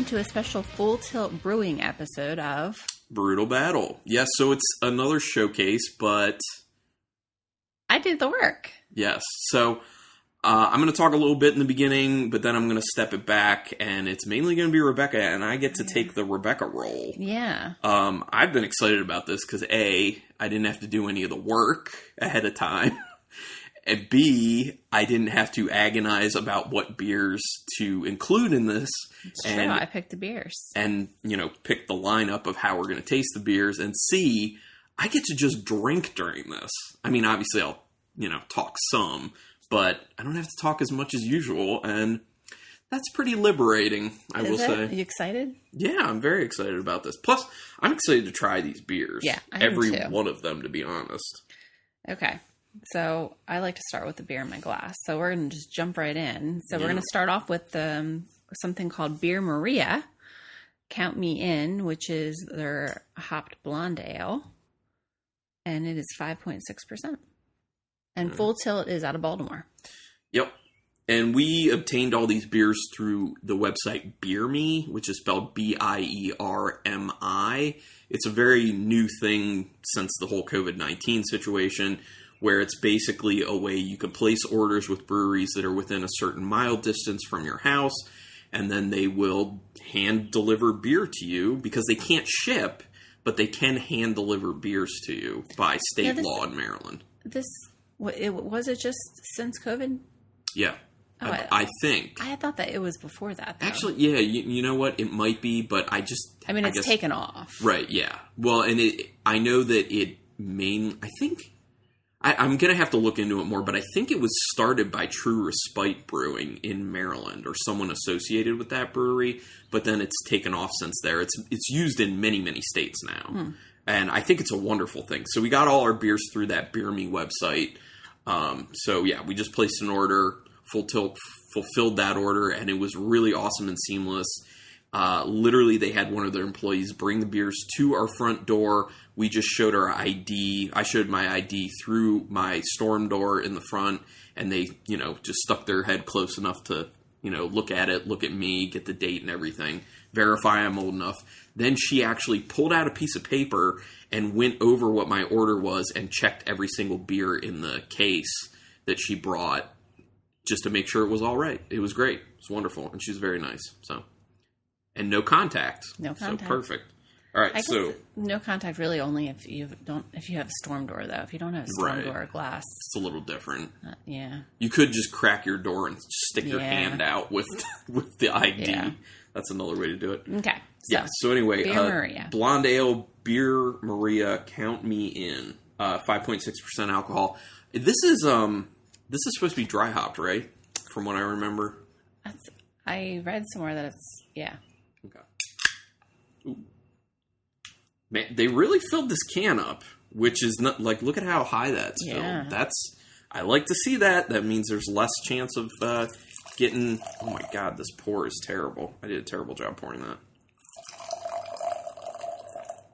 to a special Full Tilt Brewing episode of Brutal Battle. Yes, so it's another showcase, but I did the work. Yes, so I'm going to talk a little bit in the beginning, but then I'm going to step it back, and it's mainly going to be Rebecca, and I get to take the Rebecca role. Yeah. I've been excited about this because A, I didn't have to do any of the work ahead of time. And B, I didn't have to agonize about what beers to include in this. It's true, I picked the beers. And, pick the lineup of how we're going to taste the beers. And C, I get to just drink during this. I mean, obviously I'll, talk some, but I don't have to talk as much as usual. And that's pretty liberating, I will say. Are you excited? Yeah, I'm very excited about this. Plus, I'm excited to try these beers. Yeah, I am Every too. one of them, to be honest. Okay. So I like to start with the beer in my glass. So we're going to just jump right in. So we're going to start off with something called Beer Maria. Count Me In, which is their hopped blonde ale. And it is 5.6%. And Full Tilt is out of Baltimore. Yep. And we obtained all these beers through the website Beer Me, which is spelled BIERMI. It's a very new thing since the whole COVID-19 situation, where it's basically a way you can place orders with breweries that are within a certain mile distance from your house, and then they will hand deliver beer to you because they can't ship, but they can hand deliver beers to you by state law in Maryland. Was it just since COVID? Yeah. Oh, I think. I thought that it was before that, though. Actually, yeah, you know what? It might be, but I guess taken off. Right, yeah. Well, and I know that I'm going to have to look into it more, but I think it was started by True Respite Brewing in Maryland or someone associated with that brewery, but then it's taken off since there. It's used in many, many states now, and I think it's a wonderful thing. So we got all our beers through that Beer Me website. So yeah, we just placed an order. Full Tilt fulfilled that order, and it was really awesome and seamless. Literally, they had one of their employees bring the beers to our front door. We just showed our ID. I showed my ID through my storm door in the front, and they, just stuck their head close enough to, look at it, look at me, get the date and everything, verify I'm old enough. Then she actually pulled out a piece of paper and went over what my order was and checked every single beer in the case that she brought just to make sure it was all right. It was great. It was wonderful. And she's very nice. So, and no contact. No contact. So perfect. All right. So no contact really only if you have a storm door though. If you don't have a storm door or glass, it's a little different. Yeah. You could just crack your door and stick your hand out with the ID. Yeah. That's another way to do it. Okay. So anyway, Beer Maria. Blonde Ale, Beer Maria, Count Me In. 5.6% alcohol. This is supposed to be dry hopped, right? From what I remember. I read somewhere that it's, yeah. Okay. Ooh. Man, they really filled this can up, which is not, look at how high that's filled. I like to see that. That means there's less chance of getting, oh my God, this pour is terrible. I did a terrible job pouring that.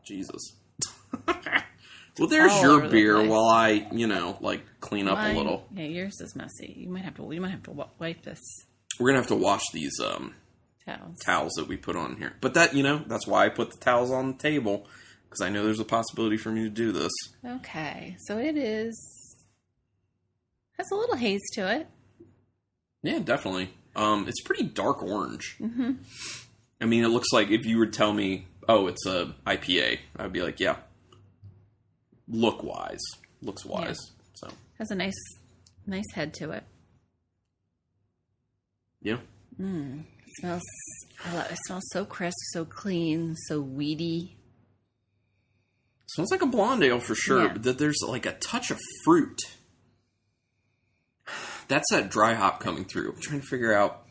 Jesus. Well, there's your beer while I, clean up a little. Yeah, yours is messy. You might have to wipe this. We're going to have to wash these towels that we put on here. But that, that's why I put the towels on the table, because I know there's a possibility for me to do this. Okay, so it has a little haze to it. Yeah, definitely. It's pretty dark orange. Mm-hmm. I mean, it looks like if you were to tell me, oh, it's a IPA, I'd be like, yeah. Looks wise. Yeah. So has a nice head to it. Yeah. It smells so crisp, so clean, so weedy. Smells like a blonde ale for sure, but there's like a touch of fruit. That's that dry hop coming through. I'm trying to figure out.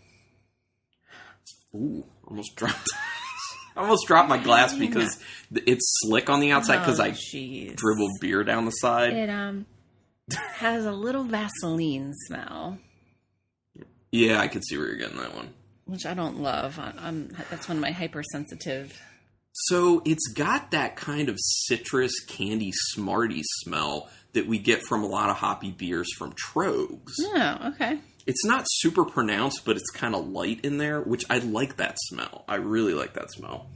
Ooh, almost dropped. I almost dropped my glass because it's slick on the outside because I dribbled beer down the side. It has a little Vaseline smell. Yeah, I could see where you're getting that one. Which I don't love. That's one of my hypersensitive. So it's got that kind of citrus candy Smarties smell that we get from a lot of hoppy beers from Trogs. Oh, okay. It's not super pronounced, but it's kind of light in there, which I like that smell. I really like that smell.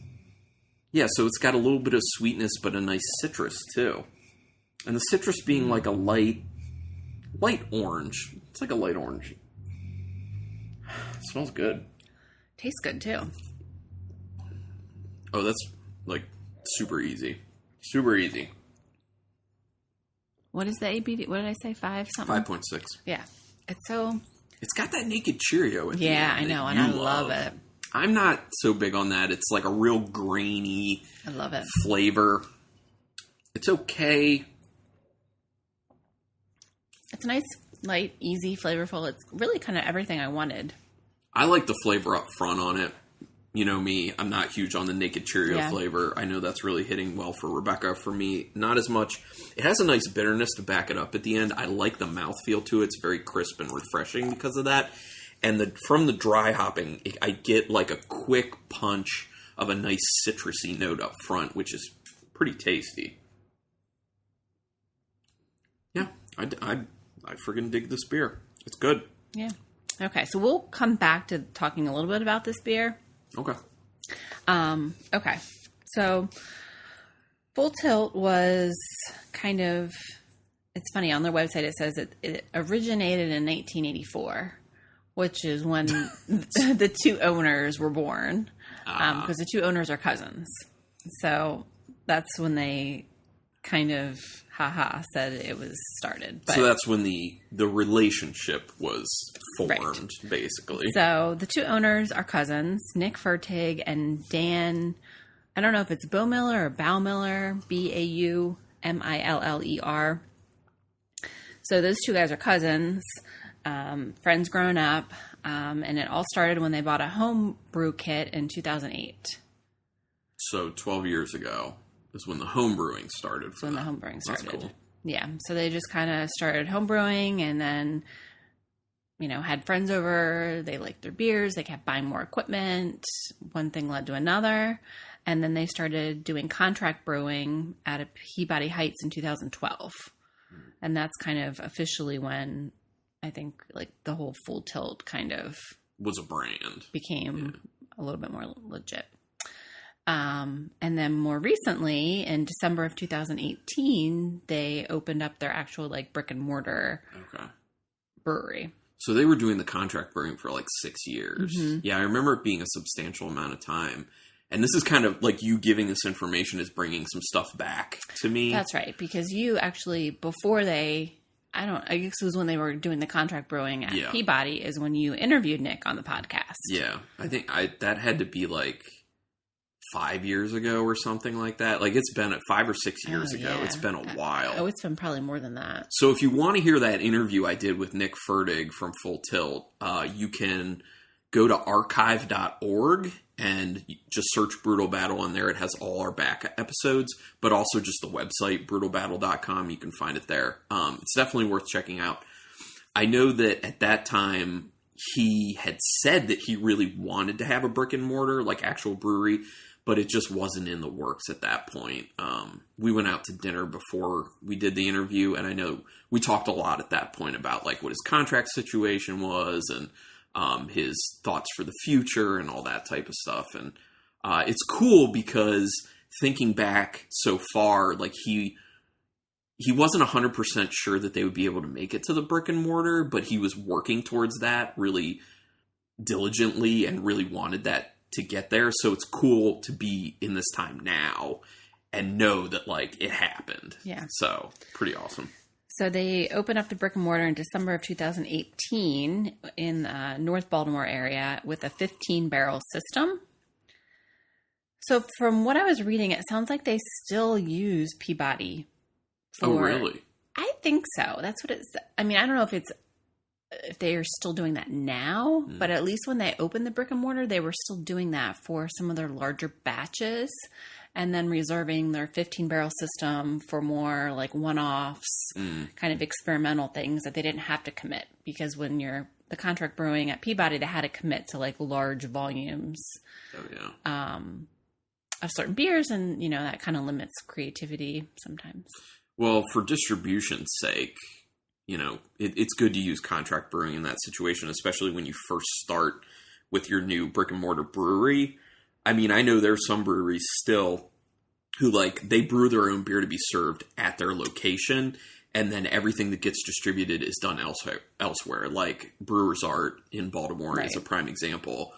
Yeah, so it's got a little bit of sweetness, but a nice citrus, too. And the citrus being like a light orange. It's like a light orange. It smells good. Tastes good, too. Oh, that's, like, super easy. Super easy. What is the ABV? What did I say? 5 something? 5.6. Yeah. It's so... It's got that naked Cheerio at the Yeah, end I know, that and I you love it. I'm not so big on that. It's like a real grainy I love it. flavor. It's okay. It's nice, light, easy, flavorful. It's really kind of everything I wanted. I like the flavor up front on it. You know me, I'm not huge on the naked Cheerio flavor. I know that's really hitting well for Rebecca. For me, not as much. It has a nice bitterness to back it up at the end. I like the mouthfeel to it. It's very crisp and refreshing because of that. And from the dry hopping, I get like a quick punch of a nice citrusy note up front, which is pretty tasty. Yeah, I friggin' dig this beer. It's good. Yeah. Okay, so we'll come back to talking a little bit about this beer. Okay. Okay. So Full Tilt was kind of, it's funny, on their website it says it originated in 1984, which is when the two owners were born, because the two owners are cousins. So that's when they kind of, said it was started. But, so that's when the relationship was formed, basically. So the two owners are cousins, Nick Fertig and Dan, I don't know if it's Baumiller or Baumiller, Baumiller. So those two guys are cousins, friends growing up, and it all started when they bought a home brew kit in 2008. So 12 years ago is when the home brewing started. That's when the home brewing started. That's cool. Yeah. So they just kind of started home brewing and then, had friends over. They liked their beers. They kept buying more equipment. One thing led to another. And then they started doing contract brewing at a Peabody Heights in 2012. And that's kind of officially when I think like the whole Full Tilt kind of was a brand. Became a little bit more legit. And then more recently, in December of 2018, they opened up their actual like brick and mortar brewery. So they were doing the contract brewing for like 6 years. Mm-hmm. Yeah, I remember it being a substantial amount of time. And this is kind of like you giving this information is bringing some stuff back to me. That's right. Because you actually, before I guess it was when they were doing the contract brewing at Peabody is when you interviewed Nick on the podcast. Yeah. I think that had to be like 5 years ago or something like that. Like it's been 5 or 6 years ago. Yeah. It's been a while. Oh, it's been probably more than that. So if you want to hear that interview I did with Nick Fertig from Full Tilt, you can go to archive.org and just search Brutal Battle on there. It has all our back episodes, but also just the website, brutalbattle.com. You can find it there. It's definitely worth checking out. I know that at that time, he had said that he really wanted to have a brick and mortar, like actual brewery, but it just wasn't in the works at that point. We went out to dinner before we did the interview, and I know we talked a lot at that point about like what his contract situation was and his thoughts for the future and all that type of stuff. And it's cool because thinking back so far, like he wasn't 100% sure that they would be able to make it to the brick and mortar, but he was working towards that really diligently and really wanted that to get there. So it's cool to be in this time now and know that like it happened. Yeah. So pretty awesome. So they opened up the brick and mortar in December of 2018 in the North Baltimore area with a 15-barrel system. So from what I was reading, it sounds like they still use Peabody. Oh, really? I think so. That's what it's. I mean, I don't know if they are still doing that now, but at least when they opened the brick and mortar, they were still doing that for some of their larger batches. And then reserving their 15-barrel system for more like one-offs, kind of experimental things that they didn't have to commit. Because when you're the contract brewing at Peabody, they had to commit to like large volumes of certain beers. And, that kind of limits creativity sometimes. Well, for distribution's sake, it's good to use contract brewing in that situation, especially when you first start with your new brick and mortar brewery. I mean, I know there's some breweries still who they brew their own beer to be served at their location, and then everything that gets distributed is done elsewhere. Like Brewers Art in Baltimore is a prime example.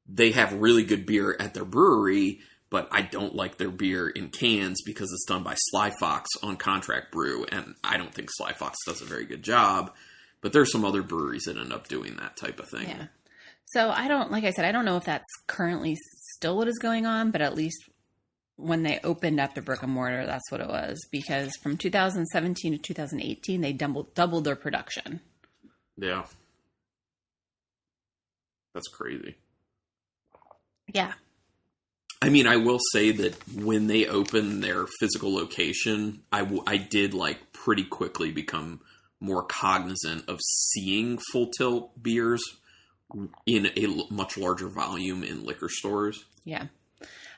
They have really good beer at their brewery, but I don't like their beer in cans because it's done by Sly Fox on contract brew, and I don't think Sly Fox does a very good job. But there's some other breweries that end up doing that type of thing. Yeah. So I don't know if that's currently still what is going on, but at least when they opened up the brick and mortar, that's what it was. Because from 2017 to 2018, they doubled their production. Yeah. That's crazy. Yeah. I mean, I will say that when they opened their physical location, I did pretty quickly become more cognizant of seeing full tilt beers in a much larger volume in liquor stores. Yeah.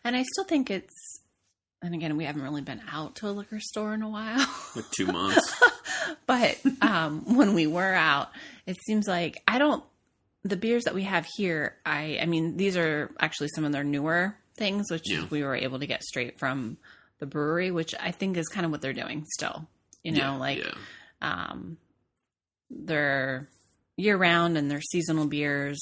And I still think and again, we haven't really been out to a liquor store in a while. 2 months. But when we were out, it seems like the beers that we have here, I mean, these are actually some of their newer things, which we were able to get straight from the brewery, which I think is kind of what they're doing still. They're year round and they're seasonal beers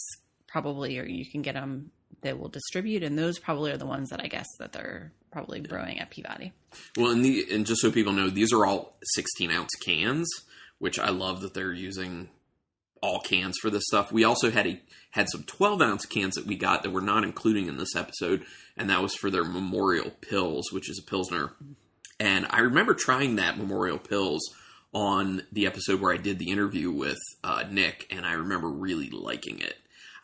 probably, or you can get them, they will distribute. And those probably are the ones that I guess that they're probably brewing at Peabody. Well, and just so people know, these are all 16-ounce cans, which I love that they're using all cans for this stuff. We also had some 12-ounce cans that we got that we're not including in this episode, and that was for their Memorial Pils, which is a Pilsner. And I remember trying that Memorial Pils on the episode where I did the interview with Nick, and I remember really liking it.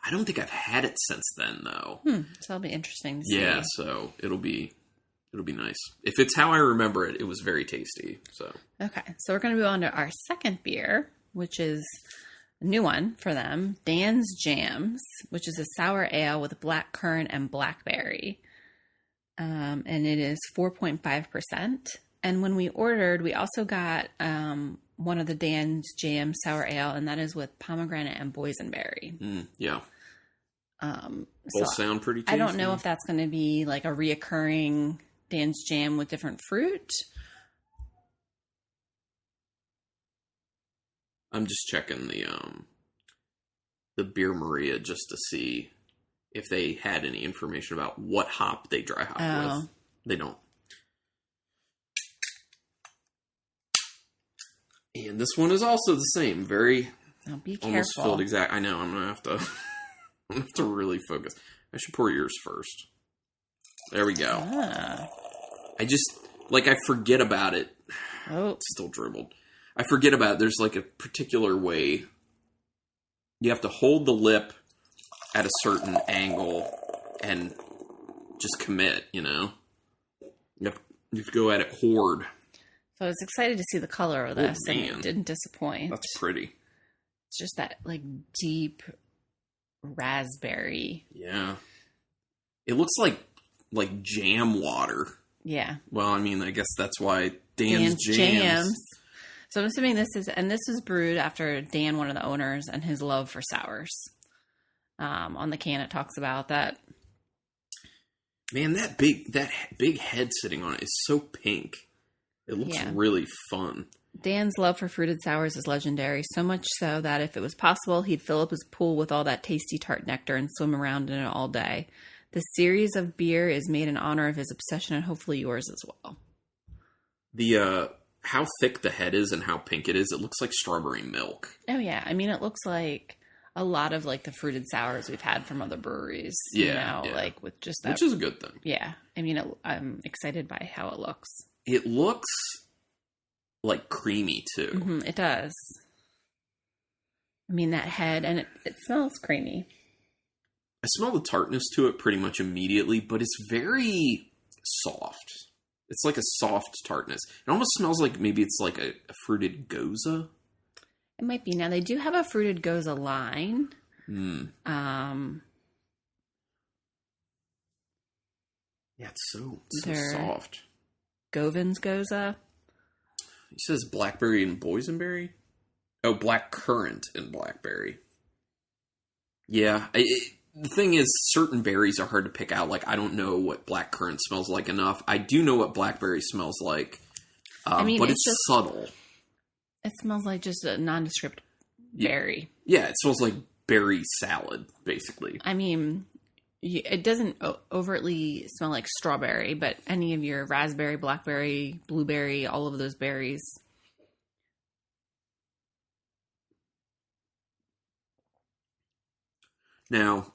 I don't think I've had it since then, though. So that'll be interesting to see. Yeah, so it'll be nice. If it's how I remember it, it was very tasty. So okay, so we're going to move on to our second beer, which is a new one for them, Dan's Jams, which is a sour ale with black currant and blackberry. And it is 4.5%. And when we ordered, we also got one of the Dan's Jam sour ale, and that is with pomegranate and boysenberry. Yeah. Both sound pretty tasty. I don't know if that's going to be a reoccurring Dan's Jam with different fruit. I'm just checking the Beer Maria just to see if they had any information about what hop they dry hop with. They don't. And this one is also the same. Very be careful. Almost filled exact. I know. I'm gonna have to really focus. I should pour yours first. There we go. I just I forget about it. Oh, it's still dribbled. I forget about it. There's a particular way. You have to hold the lip at a certain angle and just commit. You have to go at it hard. So I was excited to see the color of this, and it didn't disappoint. That's pretty. It's just that deep raspberry. Yeah, it looks like jam water. Yeah. Well, I mean, I guess that's why Dan's Jams. So I'm assuming this is brewed after Dan, one of the owners, and his love for sours. On the can, it talks about that. Man, that big head sitting on it is so pink. It looks really fun. Dan's love for fruited sours is legendary, so much so that if it was possible, he'd fill up his pool with all that tasty tart nectar and swim around in it all day. This series of beer is made in honor of his obsession and hopefully yours as well. The how thick the head is and how pink it is, it looks like strawberry milk. Oh yeah, I mean it looks like a lot of the fruited sours we've had from other breweries. Yeah, with just that, which is a good thing. Yeah, I mean I'm excited by how it looks. It looks creamy too. Mm-hmm, it does. I mean that head, and it smells creamy. I smell the tartness to it pretty much immediately, but it's very soft. It's like a soft tartness. It almost smells like maybe it's like a fruited goza. It might be. Now, they do have a fruited goza line. Yeah, it's so soft. Govan's goza. He says blackberry and boysenberry. Oh, black currant and blackberry. Yeah. The thing is, certain berries are hard to pick out. Like, I don't know what black currant smells like enough. I do know what blackberry smells like. But it's just subtle. It smells like just a nondescript berry. Yeah, it smells like berry salad, basically. I mean, it doesn't overtly smell like strawberry, but any of your raspberry, blackberry, blueberry, all of those berries. Now,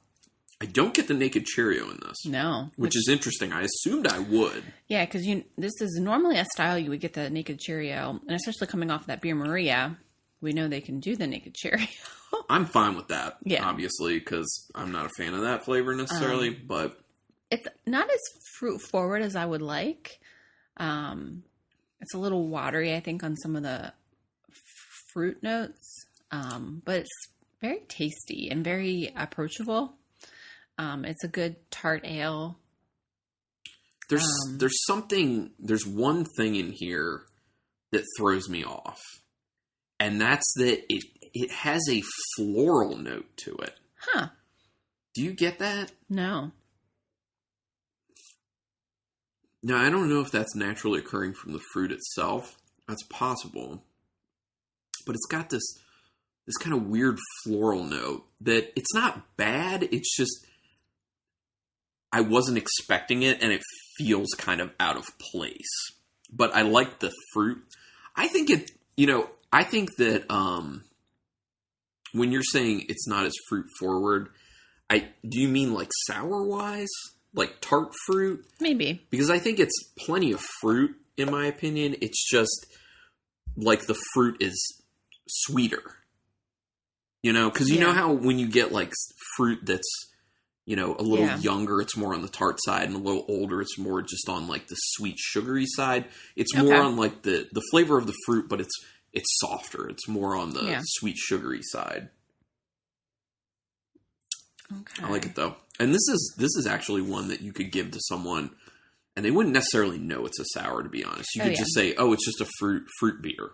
I don't get the naked Cheerio in this. No. Which is interesting. I assumed I would. Yeah, because this is normally a style you would get the naked Cheerio, and especially coming off that Beer Maria, we know they can do the naked Cheerio. I'm fine with that, yeah. Obviously, because I'm not a fan of that flavor necessarily, but... It's not as fruit-forward as I would like. It's a little watery, I think, on some of the fruit notes, but it's very tasty and very approachable. It's a good tart ale. There's one thing in here that throws me off, and that's that it has a floral note to it. Huh. Do you get that? No. Now, I don't know if that's naturally occurring from the fruit itself. That's possible. But it's got this kind of weird floral note that it's not bad. It's just, I wasn't expecting it, and it feels kind of out of place. But I like the fruit. I think that when you're saying it's not as fruit forward, do you mean like sour wise? Like tart fruit? Maybe. Because I think it's plenty of fruit, in my opinion. It's just like the fruit is sweeter. Because you know how when you get like fruit that's, a little younger, it's more on the tart side, and a little older, it's more just on like the sweet sugary side. It's more on like the flavor of the fruit, but it's softer. It's more on the sweet sugary side. Okay. I like it though. And this is actually one that you could give to someone, and they wouldn't necessarily know it's a sour, to be honest. You could just say, "Oh, it's just a fruit beer,"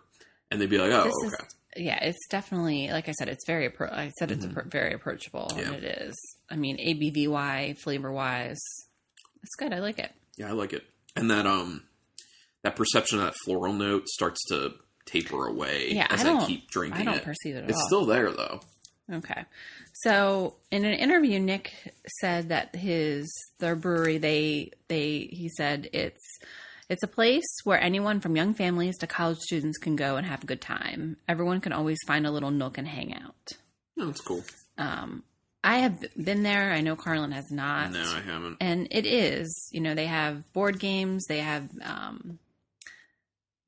and they'd be like, "Oh, okay." It's definitely, like I said, it's very. It's very approachable, and it is. I mean, ABV flavor wise, it's good. I like it. Yeah, I like it, and that perception of that floral note starts to taper away as I keep drinking it. I don't perceive it at all. It's still there though. Okay. So in an interview, Nick said that their brewery, he said it's a place where anyone from young families to college students can go and have a good time. Everyone can always find a little nook and hang out. Oh, that's cool. I have been there. I know Carlin has not. No, I haven't. And it is, they have board games. They have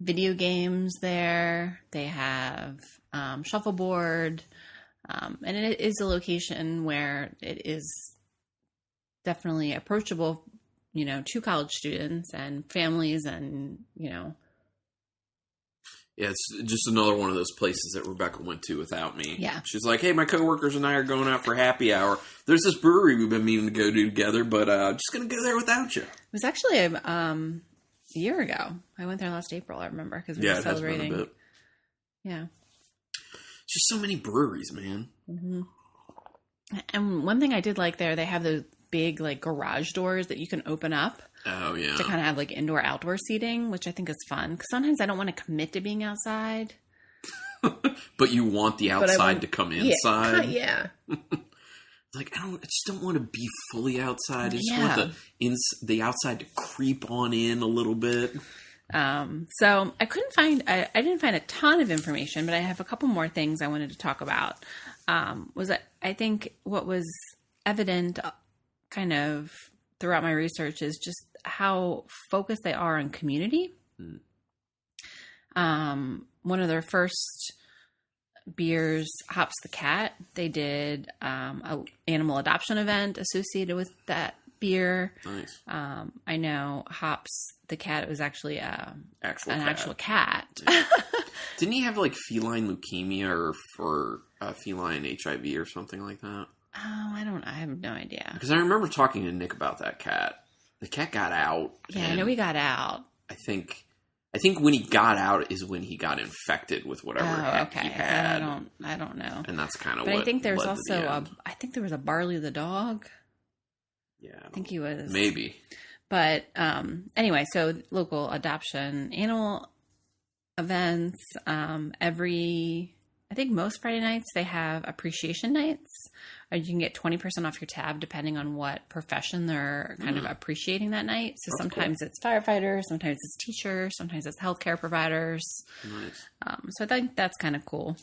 video games there. They have shuffleboard. And it is a location where it is definitely approachable, to college students and families and, Yeah, it's just another one of those places that Rebecca went to without me. Yeah. She's like, hey, my coworkers and I are going out for happy hour. There's this brewery we've been meaning to go to together, but I'm just going to go there without you. It was actually a year ago. I went there last April, I remember, because we were celebrating. Has been a bit. Yeah. Just so many breweries, man. Mm-hmm. And one thing I did like there, they have those big like garage doors that you can open up. Oh yeah. To kind of have like indoor outdoor seating, which I think is fun because sometimes I don't want to commit to being outside. But you want the outside to come inside. Yeah. Like I just don't want to be fully outside. I just want the outside to creep on in a little bit. So I didn't find a ton of information, but I have a couple more things I wanted to talk about. Was that I think what was evident kind of throughout my research is just how focused they are on community. One of their first beers, Hops the Cat, they did a animal adoption event associated with that beer. Nice. I know Hops the Cat, it was actually an actual cat. Yeah. Didn't he have like feline leukemia or feline HIV or something like that? Oh, I have no idea. Because I remember talking to Nick about that cat. The cat got out. Yeah, I know he got out. I think I think when he got out is when he got infected with whatever heck he had. I don't know. And that's kind of but what I think there's led to the also end. I think there was a Barley the dog. Yeah. I think he was. Maybe. But anyway, so local adoption animal events. I think most Friday nights they have appreciation nights. You can get 20% off your tab depending on what profession they're kind of appreciating that night. So That's sometimes it's firefighters, sometimes it's teachers, sometimes it's healthcare providers. Nice. So I think that's kind of cool.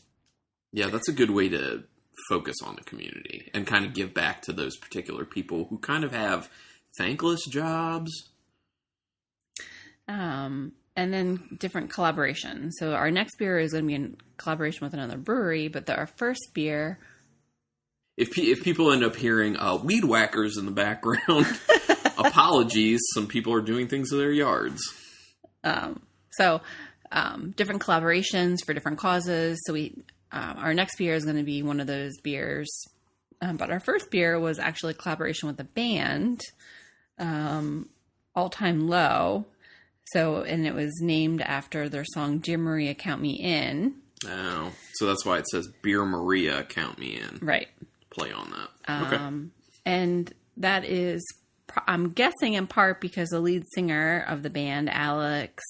Yeah, that's a good way to focus on the community and kind of give back to those particular people who kind of have thankless jobs. And then different collaborations. So our next beer is going to be in collaboration with another brewery, but our first beer... If people end up hearing weed whackers in the background, apologies. Some people are doing things to their yards. So different collaborations for different causes. So our next beer is going to be one of those beers. But our first beer was actually a collaboration with a band, All Time Low. So, and it was named after their song Dear Maria, Count Me In. Oh, so that's why it says Beer Maria, Count Me In. Right. Play on that. Okay. And that is, I'm guessing in part because the lead singer of the band, Alex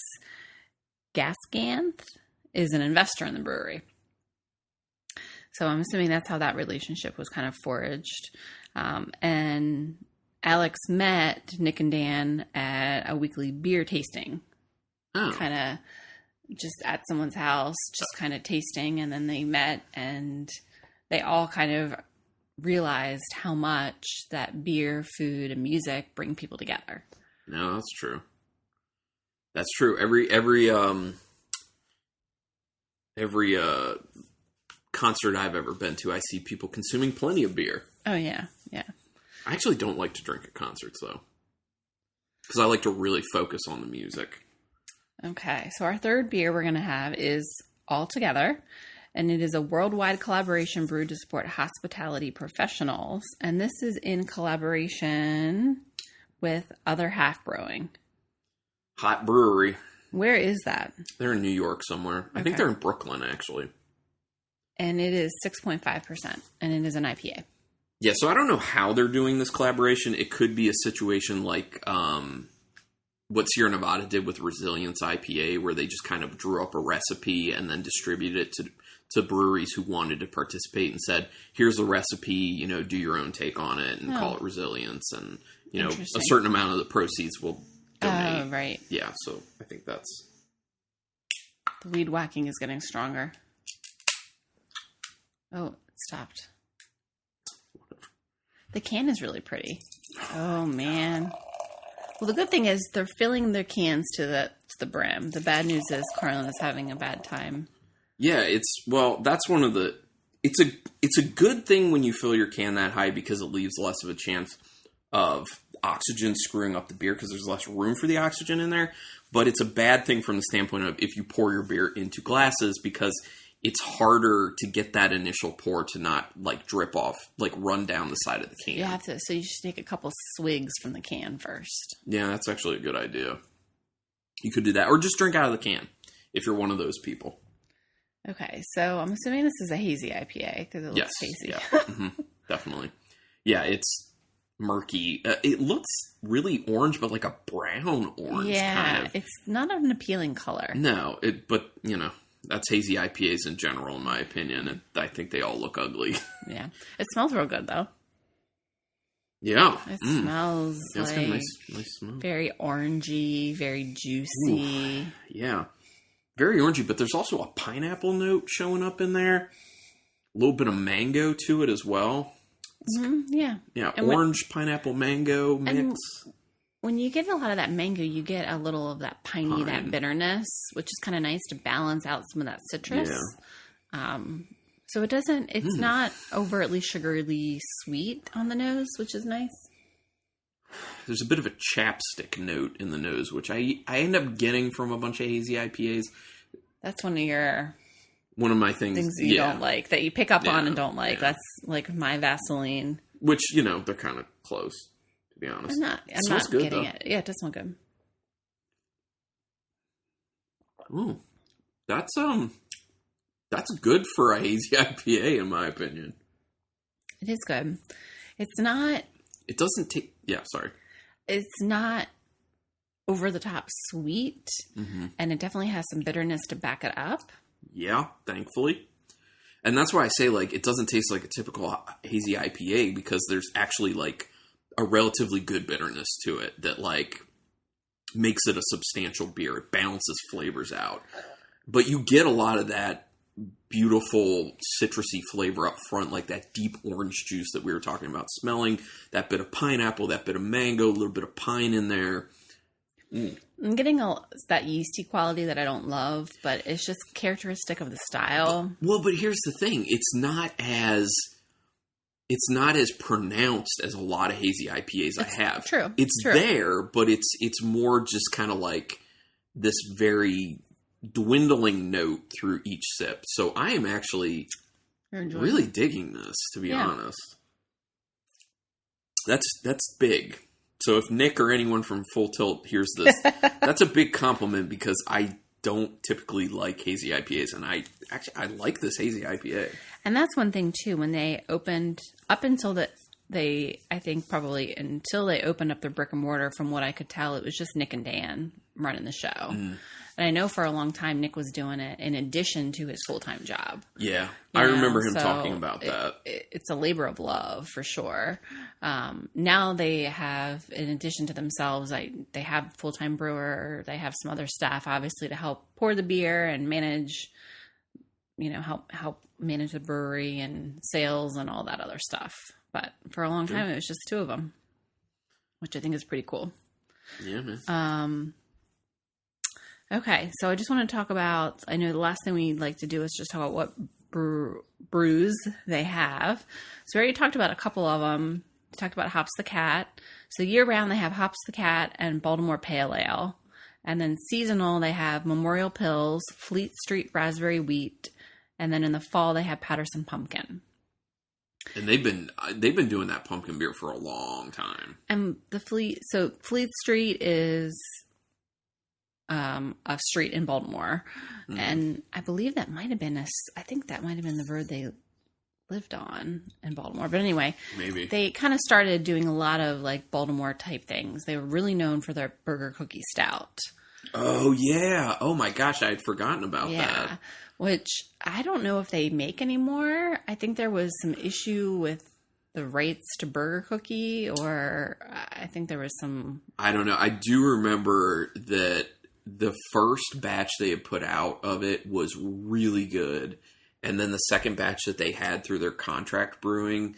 Gaskanth, is an investor in the brewery. So I'm assuming that's how that relationship was kind of forged. And Alex met Nick and Dan at a weekly beer tasting. Oh. Kind of just at someone's house, just kind of tasting. And then they met and they all kind of realized how much that beer, food, and music bring people together. No, that's true. That's true. Every concert I've ever been to, I see people consuming plenty of beer. Oh, yeah. Yeah. I actually don't like to drink at concerts, though. Because I like to really focus on the music. Okay. So our third beer we're going to have is All Together. And it is a worldwide collaboration brewed to support hospitality professionals. And this is in collaboration with Other Half Brewing. Hot brewery. Where is that? They're in New York somewhere. I think they're in Brooklyn, actually. And it is 6.5%. And it is an IPA. Yeah, so I don't know how they're doing this collaboration. It could be a situation like what Sierra Nevada did with Resilience IPA, where they just kind of drew up a recipe and then distributed it to breweries who wanted to participate and said, here's the recipe, do your own take on it and call it Resilience. And, a certain amount of the proceeds will donate. Oh, right. Yeah, so I think that's... The weed whacking is getting stronger. Oh, it stopped. The can is really pretty. Oh, man. Well, the good thing is they're filling their cans to the brim. The bad news is Carlin is having a bad time. Yeah, that's one of the... It's a good thing when you fill your can that high because it leaves less of a chance of oxygen screwing up the beer because there's less room for the oxygen in there. But it's a bad thing from the standpoint of if you pour your beer into glasses because it's harder to get that initial pour to not drip off, run down the side of the can. You have to, so you should take a couple swigs from the can first. Yeah, that's actually a good idea. You could do that. Or just drink out of the can if you're one of those people. Okay, so I'm assuming this is a hazy IPA because it looks hazy. Yeah, definitely. Yeah, it's murky. It looks really orange, but like a brown orange. Yeah, kind of. It's not an appealing color. No, but that's hazy IPAs in general, in my opinion. And I think they all look ugly. Yeah, it smells real good though. Yeah, it smells it's like got a nice smell. Very orangey, very juicy. Ooh, yeah. Very orangey, but there's also a pineapple note showing up in there. A little bit of mango to it as well. Yeah. Yeah, and orange, pineapple, mango mix. When you get a lot of that mango, you get a little of that piney, that bitterness, which is kind of nice to balance out some of that citrus. Yeah. So it's not overtly sugarly sweet on the nose, which is nice. There's a bit of a chapstick note in the nose, which I end up getting from a bunch of hazy IPAs. That's one of my things you don't like, that you pick up on and don't like. Yeah. That's like my Vaseline. Which, they're kind of close, to be honest. I'm not good, getting though. it. Yeah, it does smell good. Ooh, that's good for a hazy IPA, in my opinion. It is good. It's not. It doesn't take. Yeah, sorry. It's not over the top sweet, and it definitely has some bitterness to back it up. Yeah, thankfully. And that's why I say, like, it doesn't taste like a typical hazy IPA, because there's actually, like, a relatively good bitterness to it that, like, makes it a substantial beer. It balances flavors out. But you get a lot of that beautiful citrusy flavor up front, like that deep orange juice that we were talking about smelling, that bit of pineapple, that bit of mango, a little bit of pine in there. I'm getting that yeasty quality that I don't love, but it's just characteristic of the style. But here's the thing. It's not as pronounced as a lot of hazy IPAs I have. True. It's true. there, but it's more just kind of like this very dwindling note through each sip. So I am actually really digging this, to be honest. That's big. So if Nick or anyone from Full Tilt hears this, that's a big compliment, because I don't typically like hazy IPAs, and I like this hazy IPA. And that's one thing too. When they opened up until I think probably until they opened up their brick and mortar, from what I could tell, it was just Nick and Dan running the show. And I know for a long time Nick was doing it in addition to his full-time job. Yeah, I remember him talking about that. It's a labor of love for sure. Now they have, in addition to themselves, they have full-time brewer. They have some other staff, obviously, to help pour the beer and manage, help manage the brewery and sales and all that other stuff. But for a long time, it was just two of them, which I think is pretty cool. Yeah, man. Okay, so I just want to talk about, I know the last thing we like to do is just talk about what brews they have. So we already talked about a couple of them. We talked about Hops the Cat. So year-round, they have Hops the Cat and Baltimore Pale Ale. And then seasonal, they have Memorial Pills, Fleet Street Raspberry Wheat, and then in the fall, they have Patterson Pumpkin. And they've been doing that pumpkin beer for a long time. And Fleet Street is a street in Baltimore, and I believe that might have been the road they lived on in Baltimore. But anyway, maybe they kind of started doing a lot of like Baltimore type things. They were really known for their burger cookie stout. Oh yeah! Oh my gosh, I had forgotten about that. Which I don't know if they make anymore. I think there was some issue with the rights to burger cookie, or I think there was some. I don't know. I do remember that the first batch they had put out of it was really good. And then the second batch that they had through their contract brewing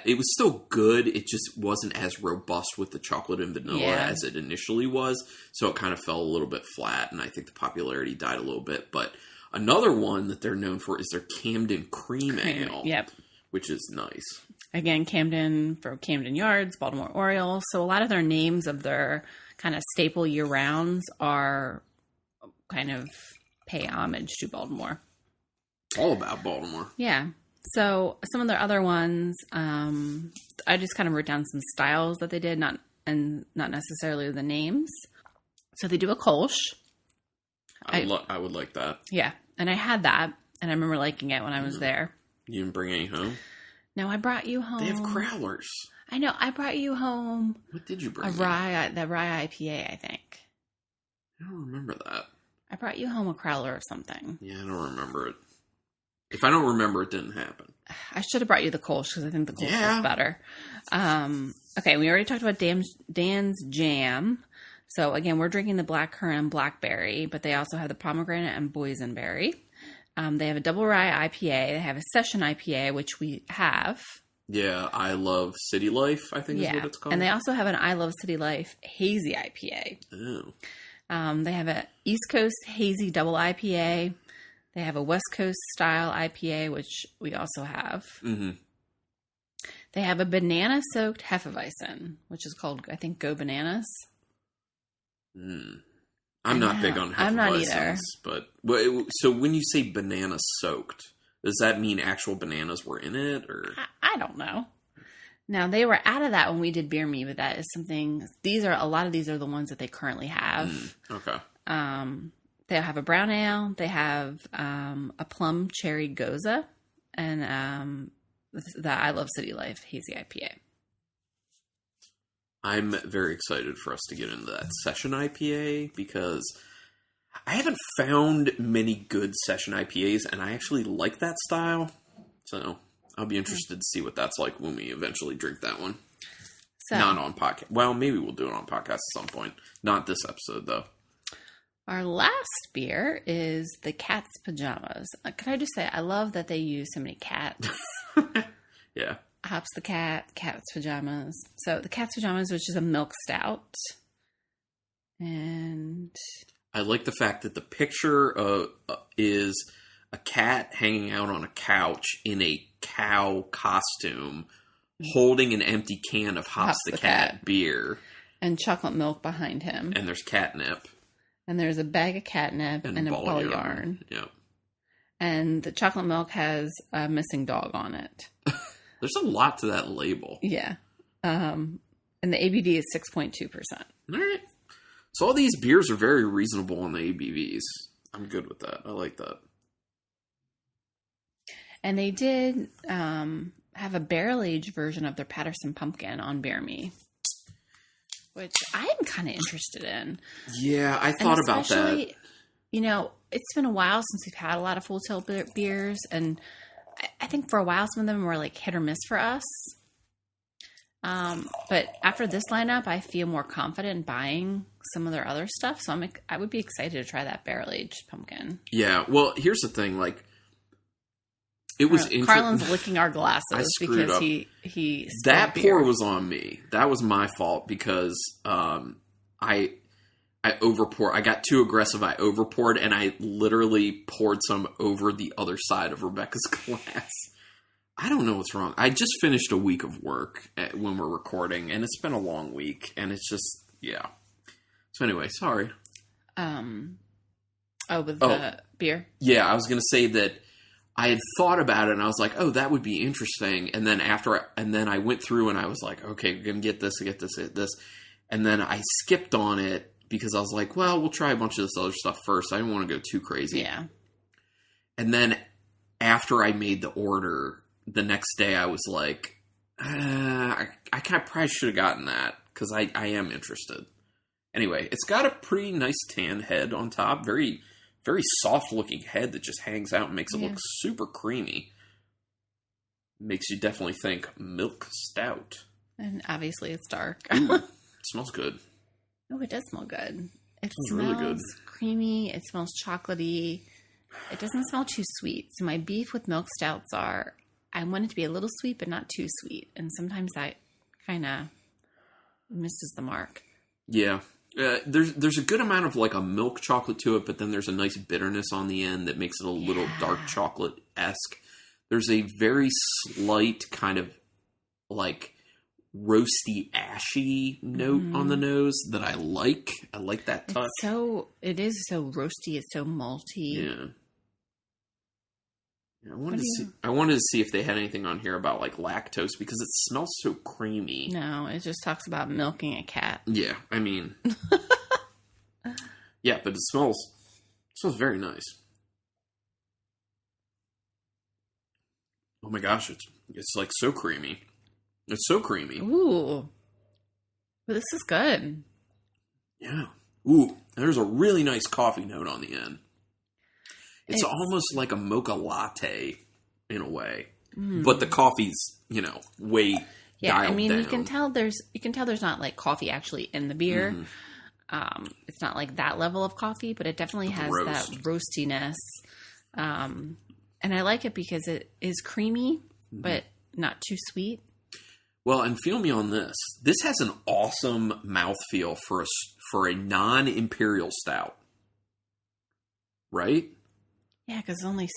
it was still good. It just wasn't as robust with the chocolate and vanilla as it initially was. So it kind of fell a little bit flat, and I think the popularity died a little bit. But another one that they're known for is their Camden Cream Ale. Yep. Which is nice. Again, Camden Yards, Baltimore Orioles. So a lot of their names of their kind of staple year-rounds are kind of pay homage to Baltimore. All about Baltimore. Yeah. So some of their other ones, I just kind of wrote down some styles that they did, not necessarily the names. So they do a Kolsch. I would like that. Yeah. And I had that, and I remember liking it when I was there. You didn't bring any home? No, I brought you home. They have crowlers. I know. I brought you home. What did you bring? The rye IPA, I think. I don't remember that. I brought you home a crowler or something. Yeah, I don't remember it. If I don't remember, it didn't happen. I should have brought you the Kolsch, because I think the Kolsch is better. Okay, we already talked about Dan's Jam. So again, we're drinking the blackcurrant and blackberry, but they also have the pomegranate and boysenberry. They have a double rye IPA. They have a session IPA, which we have. Yeah, I Love City Life, I think is what it's called. And they also have an I Love City Life hazy IPA. Oh. They have a East Coast hazy double IPA. They have a West Coast style IPA, which we also have. Mm-hmm. They have a banana soaked Hefeweizen, which is called, I think, Go Bananas. I'm not big on Hefeweizens. I'm not either. But so when you say banana soaked, does that mean actual bananas were in it, or I don't know. Now, they were out of that when we did Beer Me, but that is something, a lot of these are the ones that they currently have. Okay. They have a brown ale, they have a plum cherry goza, and the I Love City Life hazy IPA. I'm very excited for us to get into that session IPA because I haven't found many good session IPAs, and I actually like that style. So I'll be interested to see what that's like when we eventually drink that one. So, not on podcast. Well, maybe we'll do it on podcast at some point. Not this episode, though. Our last beer is the Cat's Pajamas. Can I just say, I love that they use so many cats. Yeah. Hops the cat, Cat's Pajamas. So the Cat's Pajamas, which is a milk stout. And I like the fact that the picture is a cat hanging out on a couch in a cow costume, holding an empty can of Hops the Cat beer. And chocolate milk behind him. And there's catnip. And there's a bag of catnip and a ball of yarn. Yep. And the chocolate milk has a missing dog on it. There's a lot to that label. Yeah. And the ABV is 6.2%. All right. So all these beers are very reasonable on the ABVs. I'm good with that. I like that. And they did have a barrel-aged version of their Patterson Pumpkin on Beer Me, which I am kind of interested in. Yeah, I thought about that. You know, it's been a while since we've had a lot of Full Tilt beers, and I think for a while some of them were like hit or miss for us. But after this lineup, I feel more confident in buying some of their other stuff, so I would be excited to try that barrel-aged pumpkin. Yeah, well, here's the thing, like, it was Carlin's licking our glasses because up. he that beer. Pour was on me. That was my fault because I overpoured. I got too aggressive. I overpoured, and I literally poured some over the other side of Rebecca's glass. I don't know what's wrong. I just finished a week of work when we're recording, and it's been a long week, and it's just, yeah. So anyway, sorry. The beer? Yeah, I was going to say that I had thought about it, and I was like, oh, that would be interesting. And then I went through, and I was like, okay, we're going to get this. And then I skipped on it because I was like, well, we'll try a bunch of this other stuff first. I didn't want to go too crazy. Yeah. And after I made the order, the next day I was like, I probably should have gotten that because I am interested. Anyway, it's got a pretty nice tan head on top. Very, very soft looking head that just hangs out and makes it look super creamy. Makes you definitely think milk stout. And obviously it's dark. Ooh, it smells good. Oh, it does smell good. It smells really good. Creamy. It smells chocolatey. It doesn't smell too sweet. So my beef with milk stouts are, I want it to be a little sweet, but not too sweet. And sometimes that kind of misses the mark. Yeah. There's a good amount of like a milk chocolate to it, but then there's a nice bitterness on the end that makes it a little dark chocolate-esque. There's a very slight kind of like roasty, ashy note on the nose that I like. I like that touch. It is so roasty. It's so malty. Yeah. I wanted to see if they had anything on here about like lactose because it smells so creamy. No, it just talks about milking a cat. Yeah, I mean, yeah, but it smells very nice. Oh my gosh, it's like so creamy. It's so creamy. Ooh, but this is good. Yeah. Ooh, there's a really nice coffee note on the end. It's almost like a mocha latte in a way, but the coffee's, way dialed I mean, down. you can tell there's not like coffee actually in the beer. It's not like that level of coffee, but it definitely has that roastiness. And I like it because it is creamy, but not too sweet. Well, and feel me on this. This has an awesome mouthfeel for a non-imperial stout, right? Yeah, because it's only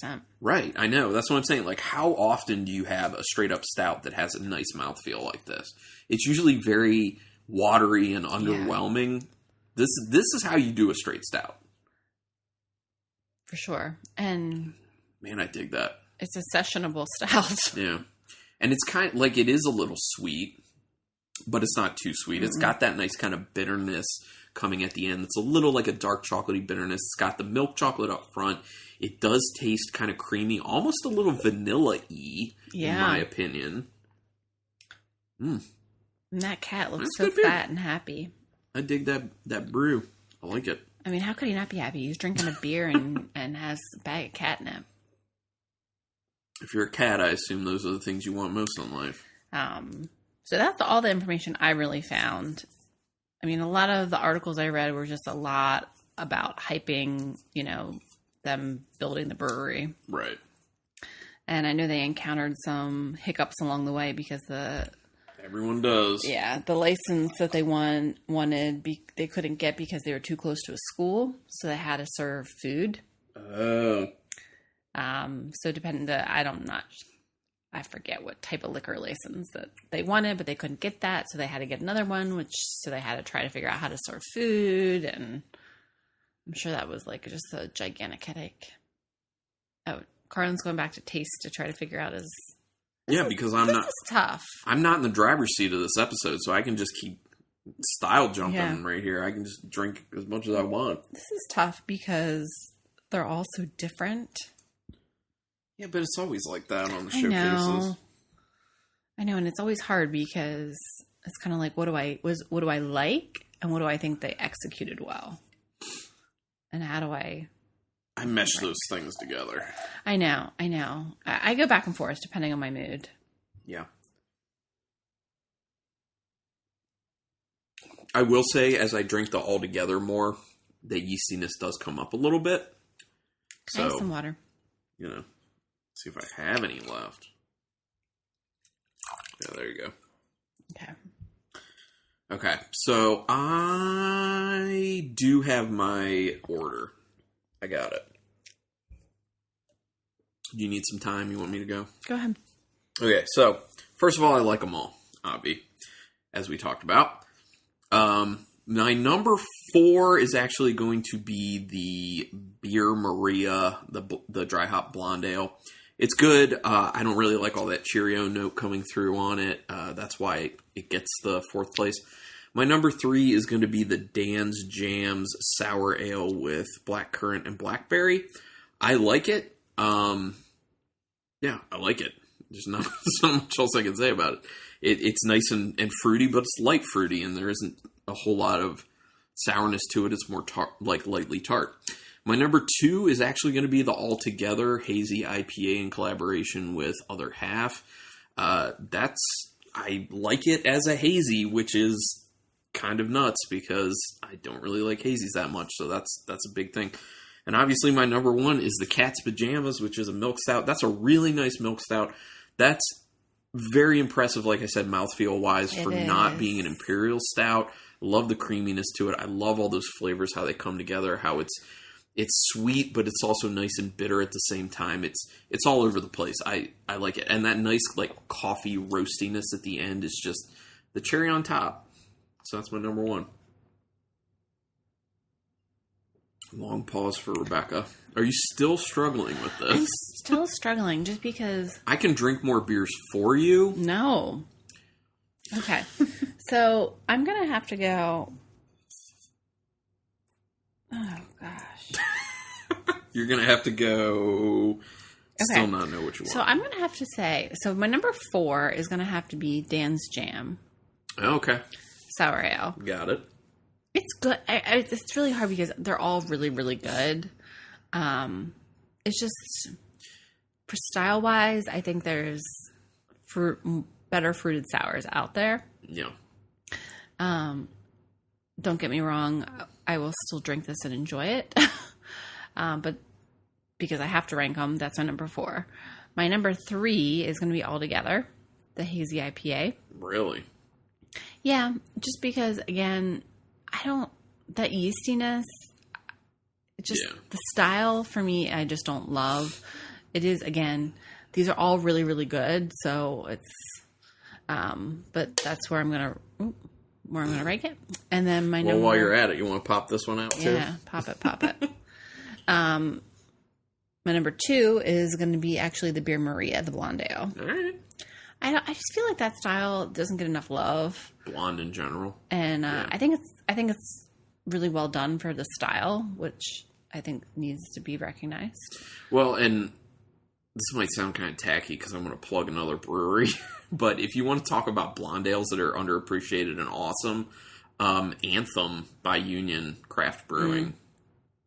6%. Right, I know. That's what I'm saying. Like, how often do you have a straight-up stout that has a nice mouthfeel like this? It's usually very watery and underwhelming. This is how you do a straight stout. For sure. And man, I dig that. It's a sessionable stout. Yeah. And it's kind of like, it is a little sweet, but it's not too sweet. It's got that nice kind of bitterness coming at the end. It's a little like a dark chocolatey bitterness. It's got the milk chocolate up front. It does taste kind of creamy, almost a little vanilla-y, in my opinion. And that cat looks so fat and happy. I dig that brew. I like it. I mean, how could he not be happy? He's drinking a beer and has a bag of catnip. If you're a cat, I assume those are the things you want most in life. So that's all the information I really found. I mean, a lot of the articles I read were just a lot about hyping, them building the brewery. Right. And I know they encountered some hiccups along the way because everyone does. Yeah, the license that they wanted, they couldn't get because they were too close to a school, so they had to serve food. Oh. So I forget what type of liquor license that they wanted, but they couldn't get that, so they had to get another one, so they had to try to figure out how to serve food, and I'm sure that was like just a gigantic headache. Oh, Carlin's going back to taste to try to figure out because this is tough. I'm not in the driver's seat of this episode, so I can just keep style jumping right here. I can just drink as much as I want. This is tough because they're all so different. Yeah, but it's always like that on the showcases. I know, and it's always hard because it's kind of like, what do I like, and what do I think they executed well, and how do I mesh those things together. I know. I go back and forth depending on my mood. Yeah. I will say, as I drink the all together more, the yeastiness does come up a little bit. So, I have some water. See if I have any left. Yeah, there you go. Okay, so I do have my order. I got it. Do you need some time? You want me to go? Go ahead. Okay, so first of all, I like them all, Abby, as we talked about. My number 4 is actually going to be the Beer Maria, the dry hop blonde ale. It's good. I don't really like all that Cheerio note coming through on it. That's why it gets the 4th place. My number 3 is going to be the Dan's Jams Sour Ale with blackcurrant and blackberry. I like it. Yeah, I like it. There's not so much else I can say about it. It's nice and fruity, but it's light fruity, and there isn't a whole lot of sourness to it. It's more lightly tart. My number 2 is actually going to be the Altogether Hazy IPA in collaboration with Other Half. I like it as a hazy, which is kind of nuts because I don't really like hazies that much, so that's a big thing. And obviously my number 1 is the Cat's Pajamas, which is a milk stout. That's a really nice milk stout. That's very impressive, like I said, mouthfeel-wise, for not being an imperial stout. Love the creaminess to it. I love all those flavors, how they come together, how it's sweet, but it's also nice and bitter at the same time. It's all over the place. I like it. And that nice like coffee roastiness at the end is just the cherry on top. So that's my number 1. Long pause for Rebecca. Are you still struggling with this? I'm still struggling just because... I can drink more beers for you. No. Okay. So I'm going to have to go... Oh, gosh. You're going to have to go... Still not know what you want. So I'm going to have to say... So my number 4 is going to have to be Dan's Jam. Okay. Sour ale. Got it. It's good. It's really hard because they're all really, really good. It's just... For style-wise, I think there's better fruited sours out there. Yeah. Don't get me wrong. I will still drink this and enjoy it. But because I have to rank them, that's my number 4. My number 3 is going to be Altogether, the Hazy IPA. Really? Yeah. Just because, again, that yeastiness, the style for me, I just don't love. It is, again, these are all really, really good. So it's, but that's where I'm going to rank it. And then my number... while you're at it, you want to pop this one out too? Yeah, pop it. My number 2 is going to be actually the Beer Maria, the blonde ale. All right. I just feel like that style doesn't get enough love. Blonde in general. And I think it's really well done for the style, which I think needs to be recognized. Well, and this might sound kind of tacky because I'm going to plug another brewery, but if you want to talk about blonde ales that are underappreciated and awesome, Anthem by Union Craft Brewing.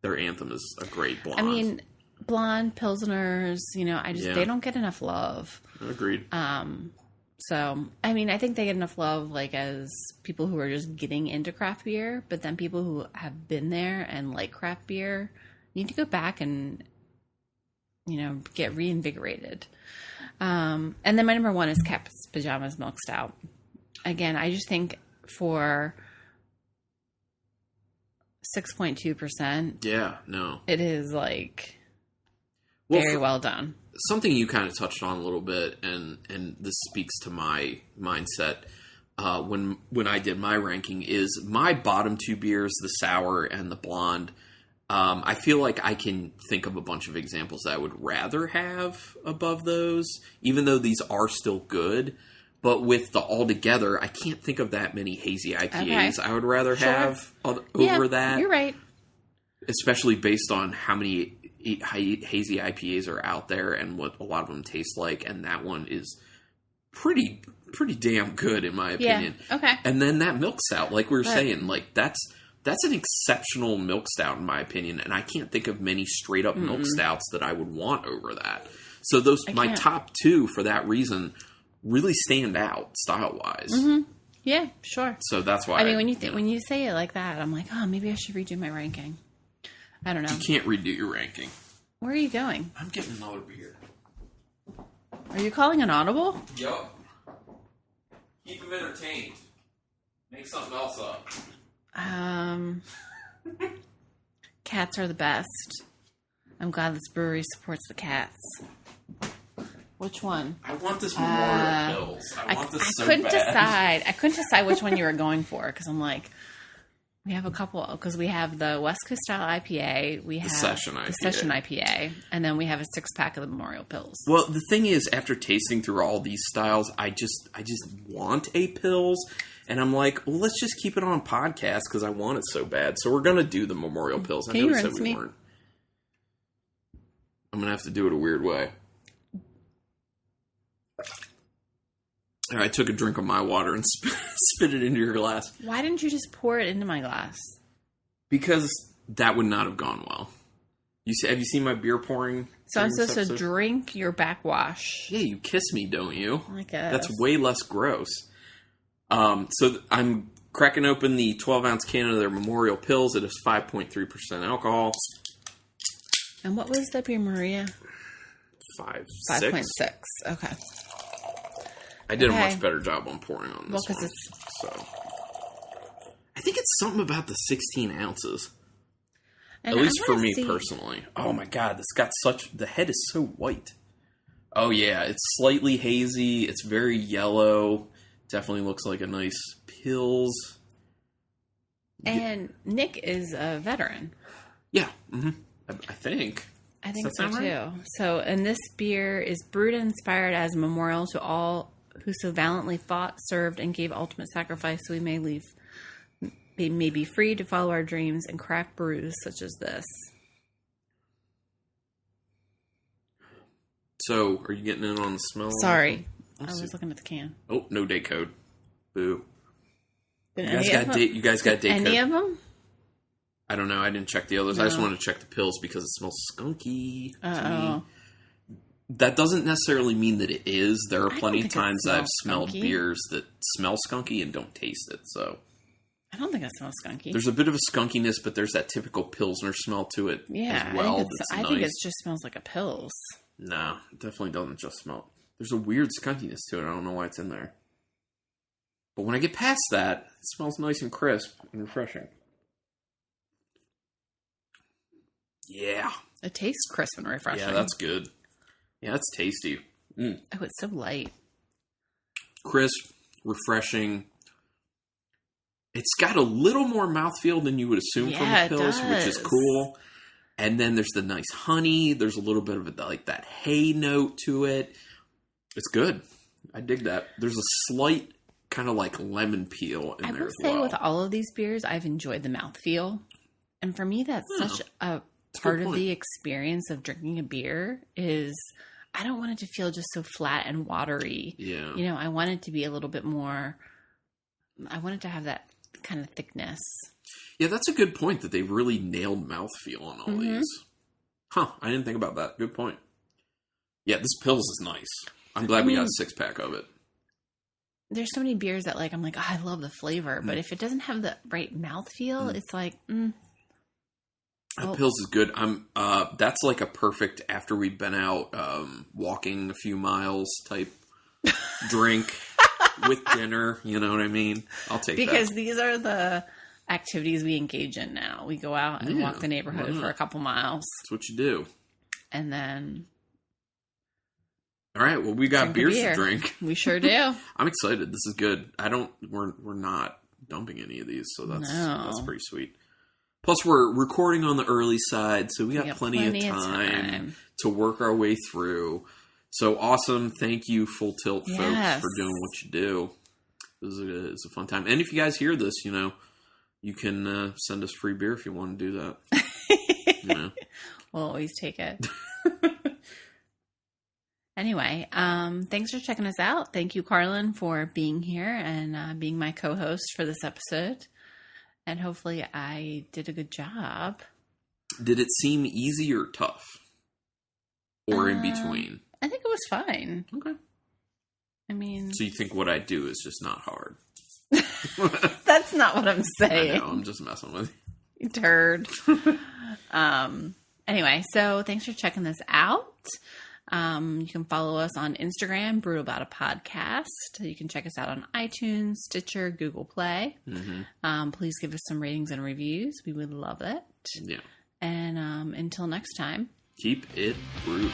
Their Anthem is a great blonde. I mean, blonde pilsners, they don't get enough love. Agreed. So, I mean, I think they get enough love, like, as people who are just getting into craft beer, but then people who have been there and like craft beer need to go back and, get reinvigorated. And then my number one is Cat's Pajamas Milk Stout. Again, I just think for 6.2%. Yeah, no. It is, like, very well done. Something you kind of touched on a little bit, and this speaks to my mindset when I did my ranking, is my bottom two beers, the sour and the blonde. I feel like I can think of a bunch of examples that I would rather have above those, even though these are still good. But with the altogether, I can't think of that many hazy IPAs I would rather have over that. You're right. Especially based on how many hazy IPAs are out there and what a lot of them taste like, and that one is pretty damn good in my opinion. Yeah. Okay. And then that milk stout, like we were saying, like that's an exceptional milk stout in my opinion, and I can't think of many straight up milk stouts that I would want over that. So my top two for that reason really stand out style wise. Mm-hmm. Yeah, sure. So that's why. I mean, when you say it like that, I'm like, oh, maybe I should redo my ranking. I don't know. You can't redo your ranking. Where are you going? I'm getting another beer. Are you calling an audible? Yup. Keep them entertained. Make something else up. Cats are the best. I'm glad this brewery supports the cats. Which one? I want this Memorial Pills. I want this so couldn't bad. decide. I couldn't decide which one you were going for because I'm like, we have a couple. Because we have the West Coast style IPA, we have the Session IPA, and then we have a 6-pack of the Memorial Pills. Well, the thing is, after tasting through all these styles, I just want a Pills, and I'm like, well, let's just keep it on podcast because I want it so bad. So we're gonna do the Memorial Pills. Can you rinse me? Weren't. I'm gonna have to do it a weird way. I took a drink of my water and spit it into your glass. Why didn't you just pour it into my glass? Because that would not have gone well. Have you seen my beer pouring? So I'm supposed to drink your backwash. Yeah, you kiss me, don't you? I guess. That's way less gross. So I'm cracking open the 12-ounce can of their Memorial Pills. It is 5.3% alcohol. And what was the beer, Maria? 5.6. Okay. I did a much better job on pouring on this one. So I think it's something about the 16 ounces. At least for me personally. Oh my god, the head is so white. Oh yeah, it's slightly hazy. It's very yellow. Definitely looks like a nice Pils. And Nick is a veteran. Yeah, I think. I think so too. Right? So, and this beer is brewed and inspired as a memorial to all who so valiantly fought, served, and gave ultimate sacrifice so we may be free to follow our dreams and craft brews such as this. So, are you getting in on the smell? Sorry. I was looking at the can. Oh, no day code. Boo. You guys got day code. Any of them? I don't know. I didn't check the others. No. I just wanted to check the Pills because it smells skunky to me. That doesn't necessarily mean that it is. There are plenty of times I've smelled beers that smell skunky and don't taste it. So I don't think it smells skunky. There's a bit of a skunkiness, but there's that typical Pilsner smell to it as well. I think it just smells like a Pils. No, it definitely doesn't just smell. There's a weird skunkiness to it. I don't know why it's in there. But when I get past that, it smells nice and crisp and refreshing. Yeah. It tastes crisp and refreshing. Yeah, that's good. Yeah, that's tasty. Oh, it's so light. Crisp, refreshing. It's got a little more mouthfeel than you would assume from the Pills, which is cool. And then there's the nice honey. There's a little bit of that hay note to it. It's good. I dig that. There's a slight kind of like lemon peel in there as well. I would say with all of these beers, I've enjoyed the mouthfeel. And for me, that's such a part of the experience of drinking a beer is I don't want it to feel just so flat and watery. Yeah. You know, I want it to be a little bit more, I want it to have that kind of thickness. Yeah, that's a good point that they really nailed mouthfeel on all these. Huh, I didn't think about that. Good point. Yeah, this Pils is nice. I'm glad we got a 6-pack of it. There's so many beers that like, I'm like, oh, I love the flavor. But if it doesn't have the right mouthfeel, it's like, That Pils is good. That's like a perfect after we've been out walking a few miles type drink with dinner. You know what I mean? I'll take that. Because these are the activities we engage in now. We go out and walk the neighborhood for a couple miles. That's what you do. And then... All right, well, we got beers to drink. We sure do. I'm excited. This is good. We're not dumping any of these, so that's pretty sweet. Plus, we're recording on the early side, so we got plenty of time to work our way through. So awesome. Thank you, Full Tilt folks, for doing what you do. It was a fun time. And if you guys hear this, you can send us free beer if you want to do that. We'll always take it. Anyway, thanks for checking us out. Thank you, Carlin, for being here and being my co-host for this episode. And hopefully I did a good job. Did it seem easy or tough? Or in between? I think it was fine. Okay. I mean... So you think what I do is just not hard? That's not what I'm saying. I know, I'm just messing with you. You turd. Anyway, so thanks for checking this out. You can follow us on Instagram, Brew About a Podcast. You can check us out on iTunes, Stitcher, Google Play. Please give us some ratings and reviews. We would love it. Yeah. And until next time, keep it brewed.